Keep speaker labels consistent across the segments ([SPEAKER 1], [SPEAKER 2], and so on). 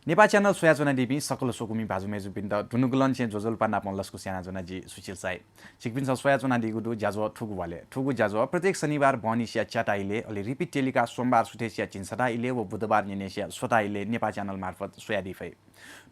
[SPEAKER 1] Nepal channel सोयाजोना DP सकल सोकुमी भाजुमेजु बिन्द दुनुगुलन छे जोजोल्पा नापन लस्कु स्याना जोना जी सुशील साई चिकबिन सोयाजोना दिगुदु जाजो ठुगु वाले ठुगु जाजो प्रत्येक शनिबार बनिसिया च्याटाइले अलि रिपिट टेलिकास्ट सोमबार सुटेसिया चिन्सटाइले व बुधबार निनेसिया सोटाइले नेपाल च्यानल मार्फत सोया दिफै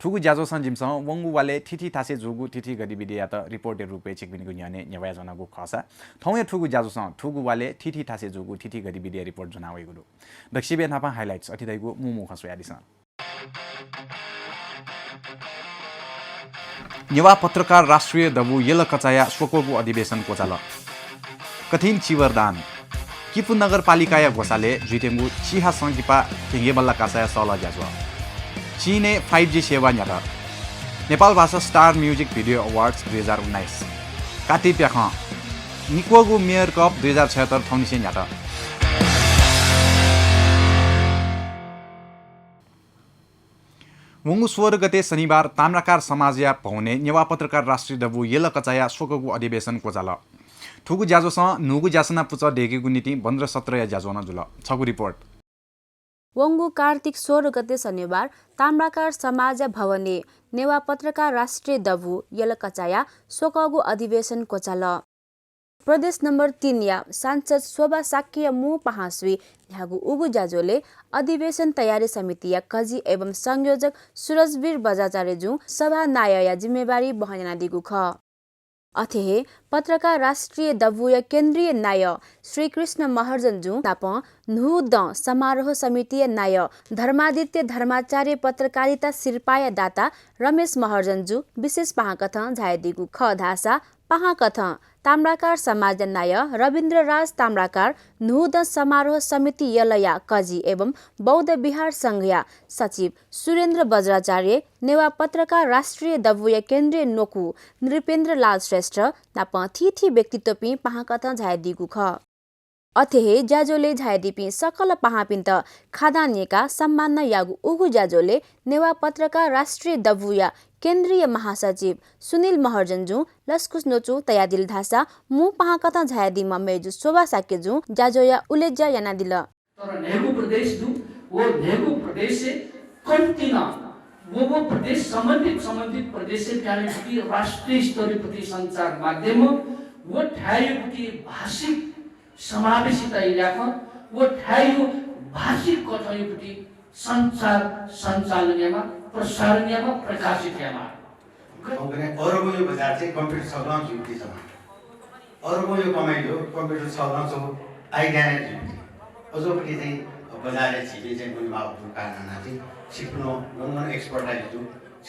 [SPEAKER 1] ठुगु जाजो सञ्जिमस वंगु वाले ठिठी थासे जुगु ठिठी गतिविधि या त रिपोर्टर रुपे चिकबिनको न्याने न्यावया जनागु खसा ठौया ठुगु जाजोस ठुगु वाले ठिठी थासे जुगु ठिठी गतिविधि रिपोर्ट जनावै गुदु दक्षिबे नापा हाइलाइट्स अतिदैगु मुमु खसोया दिस नेवा पत्रकार राष्ट्रिय दबु येल कचाया स्वकोगु अधिवेशन कोचाल कठिन चिवरदान किपु नगरपालिकाया घोषाले जुइटेंगु चिहा संगिपा केंगेबल्ला कासाया सला ज्याजो चीने 5G सेवा न्यार नेपाल भाषा स्टार म्युजिक भिडियो अवार्ड्स 2019 काटी प्याख निकोगु मेयर कप 2076 थौनिसे न्याट वंगु 16 गते शनिबार ताम्राकार समाजया पहुने नेवा पत्रकार राष्ट्रिय दबु येल कचाया शोकगु अधिवेशन कोचाल ठुगु ज्याजोस नुगु ज्यासना पुच डेगेगु नीति 15-17 या ज्याजोना जुल छगु रिपोर्ट
[SPEAKER 2] वंगु कार्तिक 16 गते शनिबार ताम्राकार समाज भवने नेवा पत्रकार राष्ट्रिय दबु येल कचाया शोकगु अधिवेशन कोचाल प्रदेश नम्बर 3 या सांसद शोभा साक्य मु पहासवी ह्यागु उगु जाजोले अधिवेशन तयारी समिति या कजी एवं संयोजक सूरजवीर बजाचार्यजु सभा नाय या जिम्मेवारी बहना दिगु ख अथे पत्रकार राष्ट्रिय दबु या केन्द्रीय नाय श्री कृष्ण महर्जनजु ताप नु द समारोह समिति नाय धर्मादित्य धर्माचार्य पत्रकारिता सिरपाया दाता रमेश महर्जनजु विशेष पहाकथ झायदिगु ख धासा पहाकथ ताम्राकार समाज नाय रविन्द्र राज ताम्राकार नुद समारोह समिति यलया कजी एवं बौद्ध विहार संघया सचिव सुरेन्द्र बज्राचार्य नेवा पत्रकार राष्ट्रिय दबुया केन्द्रीय नोकु नृपेन्द्र लाल श्रेष्ठ नाप थिथि व्यक्तित्व पहाकथ झायदिगु ख अथे ज्याजोले झायदिपी सकल पहापिन्त खादानिएका सम्मान यागु उगु ज्याजोले नेवा पत्रकार राष्ट्रिय दबुया केन्द्रीय महासचिव सुनिल महर्जनजु लस्कुस नोचु तयादिल धासा मु पहाकथा झायदि ममेजु शोभा साकेजु जाजोया उलेज्या याना दिल
[SPEAKER 3] तर नेगु प्रदेश दु वो नेगु प्रदेश से कन्टिना वो प्रदेश संबंधित प्रदेश से त्याले कि राष्ट्रिय स्तरीय प्रति संचार माध्यम वो ठायो कि भाषिक समावेशिता इलाका वो ठायो भाषिक कथयुपति संचार सञ्चालनमा प्रसारणमा प्रकाशितमा
[SPEAKER 4] कंपनी अरूको यो बजार चाहिँ कम्प्युटर सक्न जुक्ति छ अरूको यो कमाइ हो कम्प्युटर सक्न छ आइडियाने जुक्ति अझपट्टि चाहिँ बजारले छिटे चाहिँ कुनै माउको कारखाना चाहिँ सिक्नु नन एक्सपर्टाइज जो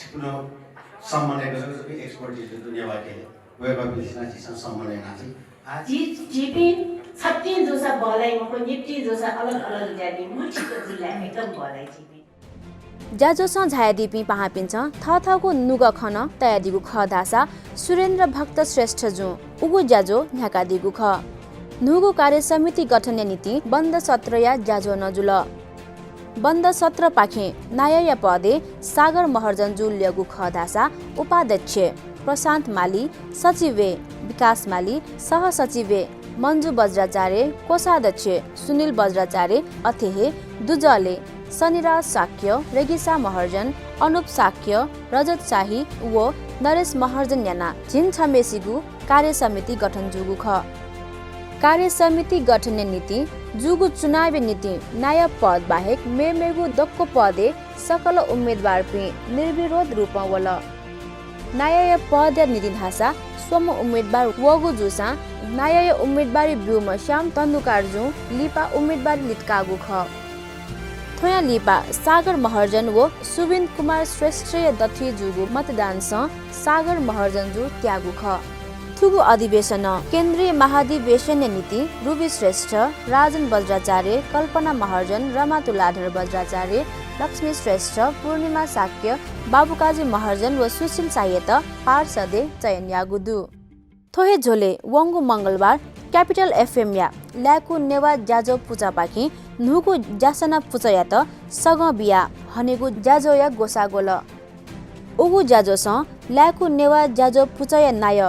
[SPEAKER 4] सिक्नु सम्बन्धको सबै एक्सपर्टिज जो दुनियाबाट वेब बिजनेस चाहिँ सम्बन्धना चाहिँ
[SPEAKER 5] आज जीपी 36 जोसा बलाई मको निप्टी जोसा अलग अलग जाति मुठीको जिल्ला एकदम बलाई जीपी
[SPEAKER 2] जाजोस झायदिपी पहापिन्छ थथको नुग खन तयादिगु ख धासा सुरेन्द्र भक्त श्रेष्ठ जु उगु ज्याजो न्याका दिगु ख नुगु कार्य समिति गठन नीति बन्द सत्र या ज्याजो नजुल बन्द सत्र पाखे नाय पदे सागर महर्जन जु ल्यगु ख धासा उपाध्यक्ष प्रशान्त माली सचिवे विकास माली सहसचिवे मन्जु बज्राचार्य कोषाध्यक्ष सुनिल बज्राचार्य अथेहे दुजले शनिराज साक्य रेगिसा महर्जन अनुप साक्य रजत शाही व नरेश महर्जन याना झिन छमेसिगु कार्य समिति गठन जुगु ख कार्य समिति गठन नीति जुगु चुनावी नीति नाय पद बाहेक मेमेगु दक्को पदे सकल उम्मेदवार पे निर्विरोध रूपमा वल नाय पद नीति धासा सोम उम्मेदवार वगु जुसा नाय उम्मेदवारी ब्युम श्याम तन्नुकारजु लिपा उम्मेदवारी लिटकागु ख थोया लिपा सागर महर्जन व सुबिन कुमार श्रेष्ठ दथी जुगु मतदान सागर महर्जन जु त्यागु ख थुगु अधिवेशन केन्द्रीय महाधिवेशन नीति रुबी श्रेष्ठ राजन बज्राचार्य कल्पना महर्जन रमा तुलाधर बज्राचार्य लक्ष्मी श्रेष्ठ पूर्णिमा साक्य बाबुकाजी महर्जन व सुशील सायत पार्षदे चयन यागुदु थोहे झोले वंगु मंगलबार क्यापिटल एफएम या ल्याकु नेवा ज्याजो पूजा पाखी नुगु जासना पूजा त सग बिया हनेगु ज्याजो या गोसागोल उगु ज्याजोस ल्याकु नेवा ज्याजो पूजा नाय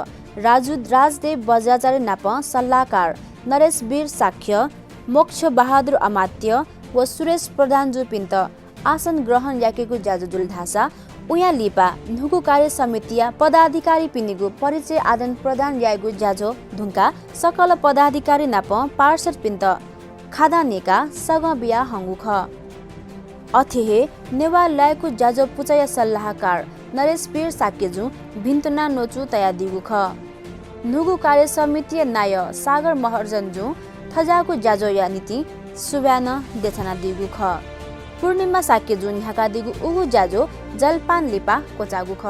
[SPEAKER 2] राजु राजदेव बज्राचार्य नाप सल्लाहकार नरेश वीर साक्य मोक्ष बहादुर अमात्य व सुरेश प्रधान जुपिन्त आसन ग्रहण याकेको जाजुजुल धासा उया लिपा नुगु कार्य समितिया पदाधिकारी पिनिगु परिचय आदान प्रदान यागु जाजो धुङ्का सकल पदाधिकारी नाप पार्षद पिन्त खादा नेका सग बिया हङ्गुख अथेहे नेवा लायकु जाजो पुचय सल्लाहकार नरेश पीर साकेजु भिन्तना नोचु तया दिगुख नुगु कार्य समिति नाय सागर महर्जनजु थजाको जाजो या नीति सुब्यान देछना दिगुख पूर्णिमा साकेजु न्याका दिगु उगु जाजो जलपान लिपा कोचागुख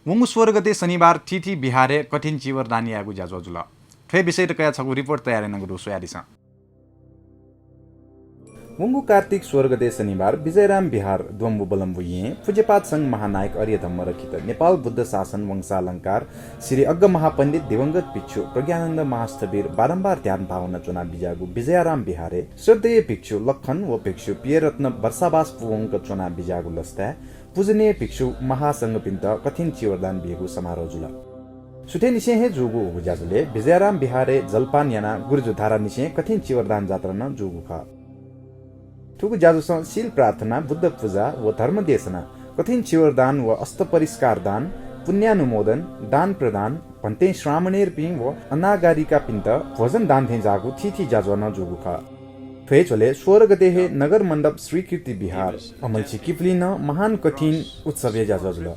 [SPEAKER 1] वंगु 16 गते शनिबार तिथि बिहारे कठिन चिवर दानी आगु जाजो जुल ठे विषय कया छगु रिपोर्ट तयार नगरु सोयादिस वंगु कार्तिक 16 गते शनिबार विजयराम बिहार द्वम्बु बलम्बु ये पूज्यपात संघ महानायक अर्य धम्म रखित नेपाल बुद्ध शासन वंशालंकार श्री अग्ग महापण्डित दिवंगत भिक्षु प्रज्ञानन्द महास्थवीर बारम्बार ध्यान भावना चुना बिजागु विजयराम बिहारे श्रद्धेय भिक्षु लखन व भिक्षु पियरत्न वर्षावास पुवंक चुना बिजागु लस्ता पूजनीय भिक्षु महासंघ पिन्त कठिन चिवरदान बिहेगु समारोह जुल सुठे निसे हे जुगु हुजाजुले विजयराम बिहारे जलपान याना गुरुजुधारा निसे कठिन चिवरदान जात्रा न जुगु ख ठुगु जाजुसँग शील प्रार्थना बुद्ध पूजा व धर्म देशना कठिन चिवरदान व अस्त परिष्कार दान पुण्यानुमोदन दान प्रदान भन्ते श्रामणेर पिङ व अनागारिका पिन्त भोजन दान थे जागु थिथि जाजो न जुगु ख फे चले 16 गते हे नगर मण्डप स्वीकृति बिहार अमलची किपलिन महान कठिन उत्सव जाजो जुल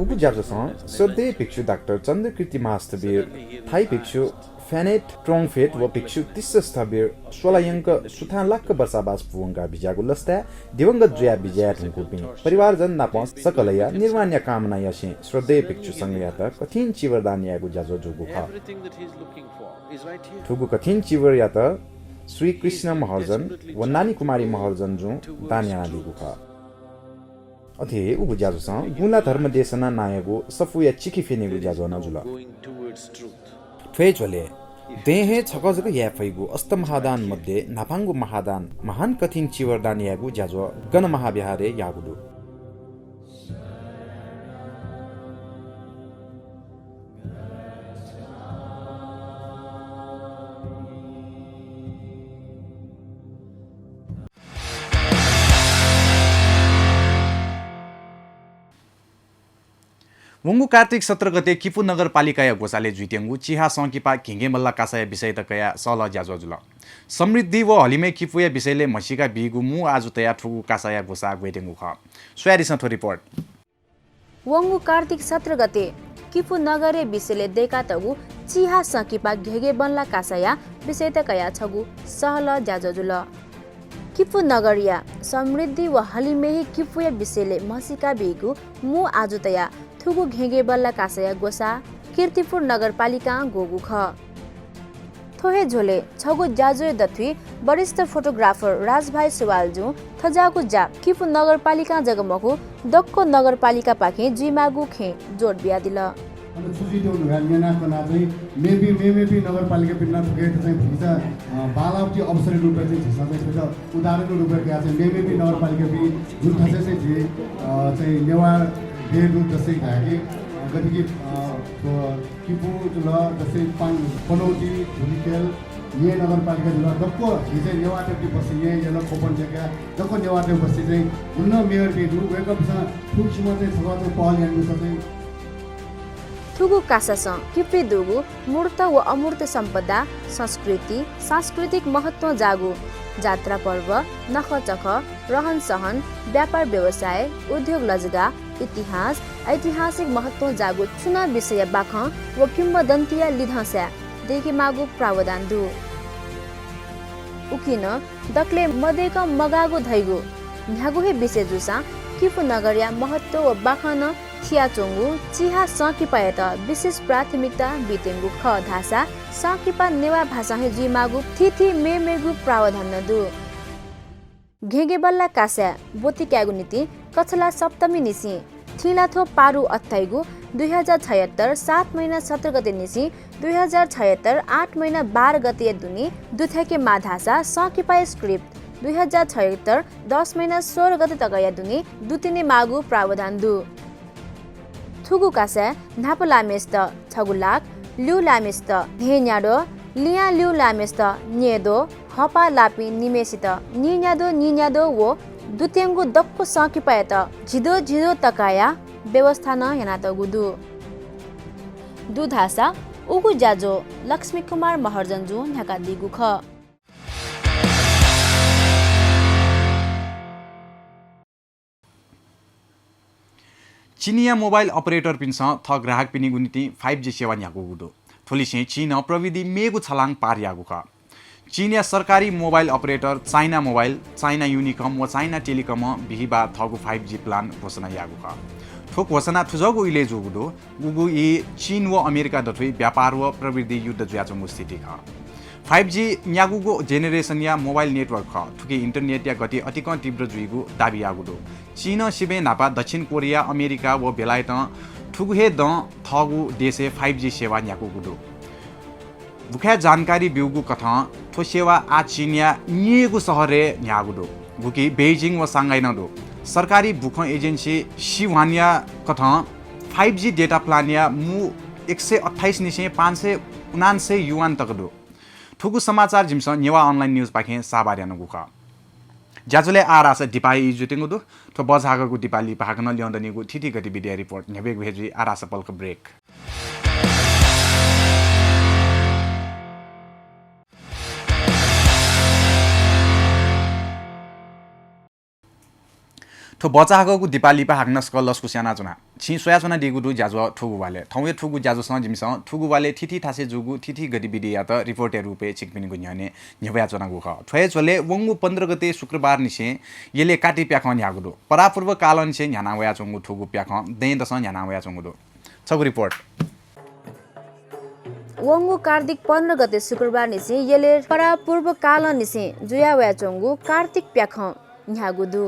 [SPEAKER 1] उगु जाजोसँग श्रद्धेय भिक्षु डाक्टर चन्द्रकृति महास्थवीर थाई भिक्षु फ्यानेट ट्रोङफेट व भिक्षु तिस्स्थवीर 16 अंक सुथानलाक्क वर्षावास पुवंगा बिजागु लस्ता दिवंगत जया विजया ठुङ्कुपि परिवारजन नाप सकलया निर्माण्य कामना यसे श्रद्धेय भिक्षु संघया त कठिन चिवरदान यागु जाजो जुगु ख ठुगु कठिन चिवर या त श्री कृष्ण महर्जन व नानी कुमारी महर्जन जु दान्याना दिगु ख अथे उगु जाजोसँग गुला धर्म देशना नायगु सफुया चिकी फेनेगु जाजो न जुल फे चले देहे छकजको याफैगु अस्त महादान मध्ये नापाङ्गु महादान महान कठिन चिवरदान यागु जाजो गण महाविहारे यागुदु वंगु कार्तिक 17 गते किपु नगरपालिकाया गोसाले जुइतेंगु चिहा सङ्किपा घिङ्गे मल्ला कासाया विषय त कया सल ज्याजो जुल समृद्धि व हलिमे किपुया विषयले मसिका बिगु मु आजु तया ठुगु कासाया गोसा गइतेंगु ख स्वारिस थो रिपोर्ट
[SPEAKER 2] वंगु कार्तिक 17 गते किपु नगरे विषयले देका तगु चिहा सङ्किपा घेगे बन्ला कासाया विषय त कया छगु सहल ज्याजो जुल किपु नगरिया समृद्धि व हलिमेही किपुया विषयले मसिका बिगु मु आजु तया ठुगु घेगे बल्ला कासया गोसा कीर्तिपुर नगरपालिका गोगु ख थोहे झोले छगु जाजो दथुई वरिष्ठ फोटोग्राफर राजभाइ सुवालजु थजागु जा किपु नगरपालिका जगमगु दक्को नगरपालिका पाखे जिमागु खे जोड बिया दिल
[SPEAKER 6] सुजी देउनु गान्यना कना चाहिँ मेबी नगरपालिका पिन्ना थुके चाहिँ भिजा बालावटी अवसर रुपे चाहिँ छिसा चाहिँ उदाहरण रुपे के चाहिँ मेबी नगरपालिका बि जुन थसे चाहिँ नेवा बेरु जस्तै घागे गतिके किपु जुल जस्तै पनौती धुलिकेल ये नगरपालिका जुल दक्को हिजो नेवाटे बस्ने ये यला कोपन जग्गा दक्को नेवाटे बस्ने चाहिँ उन्न मेयर बेरु वेकअपसँग ठुकसम्म चाहिँ छगतो पहल यान्नु चाहिँ
[SPEAKER 2] ठुगु कासासँग किप्री दुगु मूर्त व अमूर्त सम्पदा संस्कृति सांस्कृतिक महत्व जागु जात्रा पर्व नखचख रहन सहन व्यापार व्यवसाय उद्योग लजगा इतिहास ऐतिहासिक महत्व जागु चुना विषय बाख व किम्बदन्तिया लिधस्या देखि मागु प्रावधान दु उकिन दक्ले मदेक मगागु धैगु न्यागुहे विषय जुसा किपु नगरिया महत्व व बाखन थियाचोङ्गु चिहा सकिपायत विशेष प्राथमिकता बितेङ्गु ख धासा सकिपा नेवा भाषा हे जिमागु थिथि मेमेगु प्रावधान दु घेगेबल्ला कास्या बोतिक्यागु नीति कछला सप्तमी निसी थिलाथो पारु अत्ताइगु 2076 7 महिना 17 गते निसी 2076 8 महिना 12 गते दुनी दुथेके माधासा सकिपाय स्क्रिप्ट 2076 10 महिना 16 गते तगया दुनी दुतिने मागु प्रावधान दु थुगु कासा नाप लामेस्त छगु लाख ल्यु लामेस्त धेन्याडो लिया लिउ लामेस्त न्येदो हपा लापी निमेसित निन्यादो वो दुतेंगु दक्को सकी पाएत झिदो तकाया व्यवस्था न हेना त गुदु दुधासा उगु जाजो लक्ष्मी कुमार महर्जनजु न्याका दिगु ख
[SPEAKER 1] चीनिया मोबाइल अपरेटर पिन्छ थ ग्राहक पिनि गुनिति 5G सेवा न्यागु गुदो थोलिसे चीन प्रविधि मेगु छलाङ पार यागु ख चीनिया सरकारी mobile operator China mobile China Unicom व चाइना टेलिकम बिहिबा थगु 5G प्लान घोषणा यागु ख ठोक घोषणा थुजगु इले जुगुदो गुगु इ चीन व अमेरिका दथुइ व्यापार व प्रविधि युद्ध जुयाचंगु स्थिति ख 5G न्यागुगो जेनेरेसन या मोबाइल नेटवर्क ख थुके इंटरनेट या गति अतिक तीव्र जुइगु दाबी यागुदो चीन सिबे नापा दक्षिण कोरिया अमेरिका व बेलायत ठुगुहे द थगु देशे 5G सेवा न्यागु गुदो बुखा जानकारी बिउगु कथा थो सेवा आ चीनिया नियगु सहरे न्यागुदो गुकी बेजिङ व सांघाई नदो सरकारी बुख एजेन्सी शिवानिया कथा 5G डेटा प्लान या मु 128 निसे 599 युआन तकदो ठुगु समाचार जिमस नेवा अनलाइन न्यूज पाखे साबार्यान गुखा ज्याजुले आरास दिपाई जुटिङुदु थो बजागको दिपाली भागन ल्याउँदनिगु थिति गतिविधि रिपोर्ट नेबेग भेजि आरास पल्क ब्रेक थो बचागको दिपाली पा हाग्न स्कलसको स्याना जुना छि सोया जुना दिगुदु ज्याजो ठुगु वाले थौए ठुगु ज्याजो स जिमस ठुगु वाले थिथि थासे जुगु थिथि गतिविधि या त रिपोर्टर रुपे छिकपिनि गुन्याने न्यवया जुना गुख थ्वे चले वंगु 15 गते शुक्रबार निसे येले काटी प्याख न्यागुदु परापूर्व कालन से न्याना वया चंगु ठुगु प्याख दे दस न्याना वया चंगुदु छगु रिपोर्ट
[SPEAKER 2] वंगु कार्तिक 15 गते शुक्रबार निसे येले परापूर्व कालन निसे जुया वया चंगु कार्तिक प्याख न्यागुदु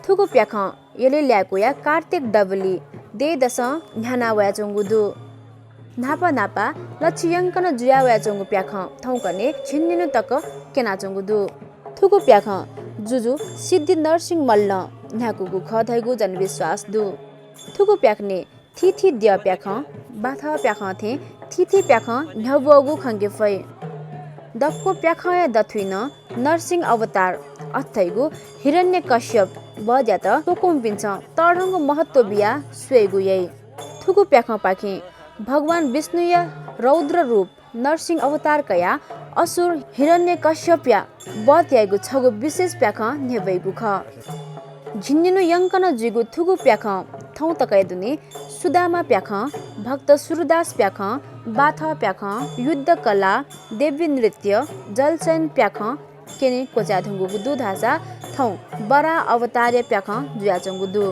[SPEAKER 2] थुगु प्याख येले ल्याको या कार्तिक डबली दे दस न्याना वया चंगुदु नापा लक्षयंकन जुया वया चंगु प्याख थौकने छिन्निनु तक केना चंगुदु थुगु प्याख जुजु सिद्धि नरसिंह मल्ल न्याकुगु खधैगु जनविश्वास दु थुगु प्याखने थिथि द्य प्याख बाथा प्याख थे थिथि प्याख न्हबगु खंगे फै दक्को प्याख या दथुइन नरसिंह अवतार अथैगु हिरण्य कश्यप बज्यात तोकुम पिन्छ तडंगु महत्व बिया स्वेगु यई थुगु प्याख पाखे भगवान विष्णु या रौद्र रूप नरसिंह अवतार कया असुर हिरण्य कश्यप या बत्यागु छगु विशेष प्याख नेबैगु ख झिन्निनु यंकन जिगु थुगु प्याख थौ तकै दुने सुदामा प्याख भक्त सुरदास प्याख बाथ प्याख युद्ध कला देवी नृत्य जलचयन प्याख केने कोचाधुंगु गुदु धासा थौ बरा अवतार्य प्याख जुयाचंगु दु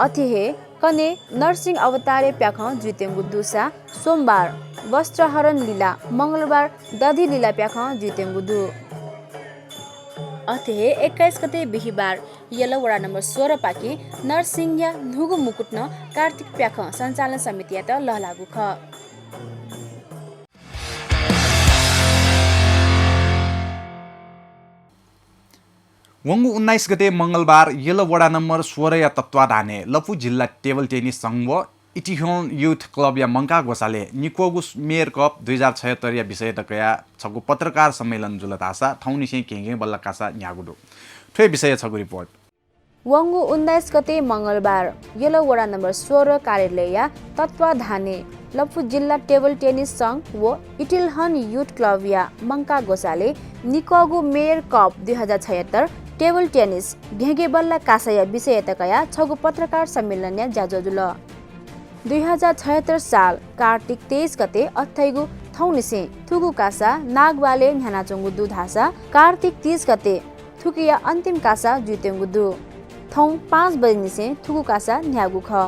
[SPEAKER 2] अथिहे कने नरसिंह अवतार्य प्याख जुतेंगु दुसा सोमबार वस्त्रहरण लीला मंगलबार दधि लीला प्याख जुतेंगु दु अथिहे 21 गते बिहिबार येलो वडा नम्बर 16 पाकी नरसिंह या नुगु मुकुटन कार्तिक प्याख सञ्चालन समिति त लहलागु ख
[SPEAKER 1] वंगु 19 गते मंगलबार येलो वडा नम्बर 16 या तत्वाधाने लपु जिल्ला टेबल टेनिस संघ व इटिहोन युथ क्लब या मंका गोसाले निकोगु मेयर कप 2076 या विषय तकया छगु पत्रकार सम्मेलन जुलतासा थौनिसे केंगे बल्लकासा न्यागुदु थ्वे विषय छगु रिपोर्ट
[SPEAKER 2] वंगु 19 गते मंगलबार येलो वडा नम्बर 16 कार्यालय या तत्वाधाने लपु जिल्ला टेबल टेनिस संघ व इटिलहन युथ क्लब या मंका गोसाले निकोगु मेयर कप 2076 टेबल टेनिस घेगे बल्ला कासया विषय तकया छगु पत्रकार सम्मेलन या जाजजुल 2076 साल कार्तिक 23 गते अथैगु थौनिसे थुगु कासा नागवाले न्यानाचंगु दु धासा कार्तिक 30 गते थुकिया अन्तिम कासा जुतेंगु दु थौ 5 बजेनिसे थुगु कासा न्यागु ख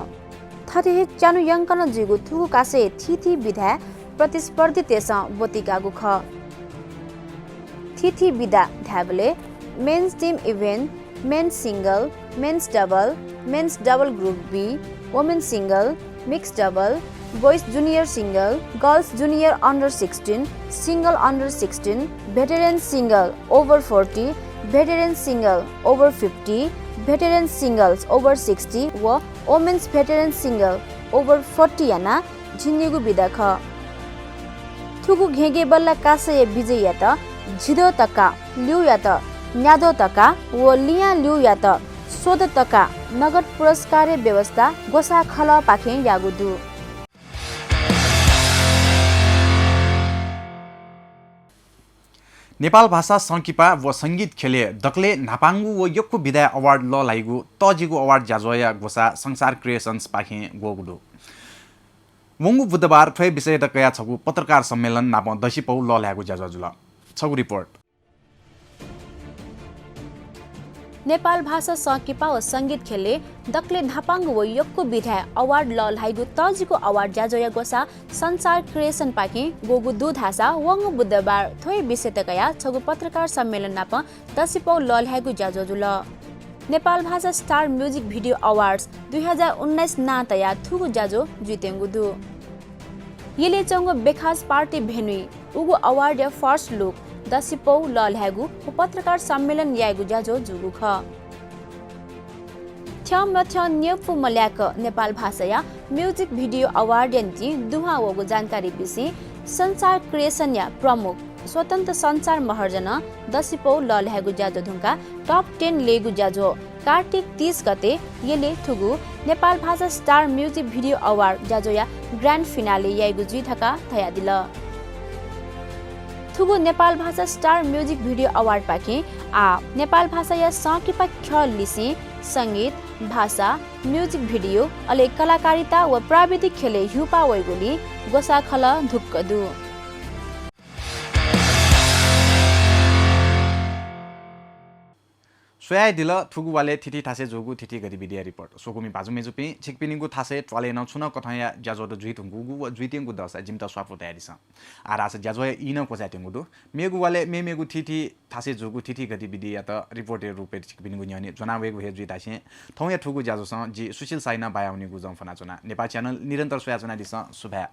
[SPEAKER 2] थथे चानु यंकन जिगु थुगु कासे थिथि विधा प्रतिस्पर्धी तेसा बोतिकागु ख थिथि विधा धाबले men's team event men's single men's double group B women single mix double boys junior single girls junior under 16 single under 16 veteran single over 40 veteran single over 50 veteran singles over 60 व वुमेन्स भेटेरन सिंगल ओभर 40 याना झिन्निगु विधा ख थुगु घेगे बल्ल कासय विजय या त झिदो तका लिउ या त न्यादो तका व लिया लिउ या त सोध तका नगद पुरस्कार व्यवस्था गोसा खल पाखे यागुदु।
[SPEAKER 1] नेपाल भाषा संकिपा व संगीत खेले दक्ले नापाङ्गु व यक्कु विदाय अवार्ड ल लाइगु तजिगु अवार्ड जाजोया गोसा संसार क्रिएशन्स पाखे गोगुडु वंगु बुधबार ठ्वे विषय दकया छगु पत्रकार सम्मेलन नाप दशिपौ ल ल्यागु जाजजुल छगु रिपोर्ट।
[SPEAKER 2] नेपाल भाषा संकिपा व संगीत खेले दक्ले नापाङ्ग व यक्कु विधाय अवार्ड ल लाइगु तजिगु अवार्ड जाजोया गोसा संसार क्रिएशन पाखे गोगु दुधासा वंगु बुधबार ठ्वे विषय दकया छगु पत्रकार सम्मेलन नाप दशिपौ ल ल्यागु जाजजुल। नेपाल भाषा स्टार म्युजिक भिडियो अवार्ड्स 2019 नातया थुगु जाजो जुतेंगु दु येले चंगो बेखास पार्टी भेनुई उगु अवार्ड या फर्स्ट लुक दशिपौ ल ल्यागु पत्रकार सम्मेलन यागु जाजो जुगु ख थ्य न्यफु मल्याक नेपाल भाषा या म्युजिक भिडियो अवार्ड यन्ति दुहा वगु जानकारी बिसी संसार क्रिएशन या प्रमुख स्वतन्त्र संसार महर्जन दशिपौ ल ल्यागु जाजो धुंका टप 10 लेगु जाजो कार्तिक 30 गते येले थुगु नेपाल भाषा स्टार म्युजिक भिडियो अवार्ड जाजो या ग्रान्ड फिनाले यागु जुइ थका थया दिल थुगु नेपाल भाषा स्टार म्युजिक भिडियो अवार्ड पाखे आ नेपाल भाषा या संकिपा ख लिसे संगीत भाषा म्युजिक भिडियो अले कलाकारिता व प्राविधिक खेले हुपा वैगुली गोसा खल धुक्कदु।
[SPEAKER 1] सोयाइ दिल थुगुवाले थिथि थासे जोगु थिथि गतिविधि रिपोर्ट सोकुमी बाजु मेजुपि छिकपिनिगु थासे ट्वाले न छुन कथया ज्याजो जुइत हुगु व जुइतेंगु दस जिमता स्वाफो तयारी छ आरास ज्याजो इन कोजातेंगु दु मेगुवाले मेमेगु थिथि थासे जोगु थिथि गतिविधि या त रिपोर्टे रुपे छिकपिनिगु न्यानि जनावेगु हे जुइतासे थौया थुगु ज्याजो स जी सुशील साइना बायाउनिगु जमफना चुना नेपाल च्यानल निरन्तर सोया चुना दिस सुभा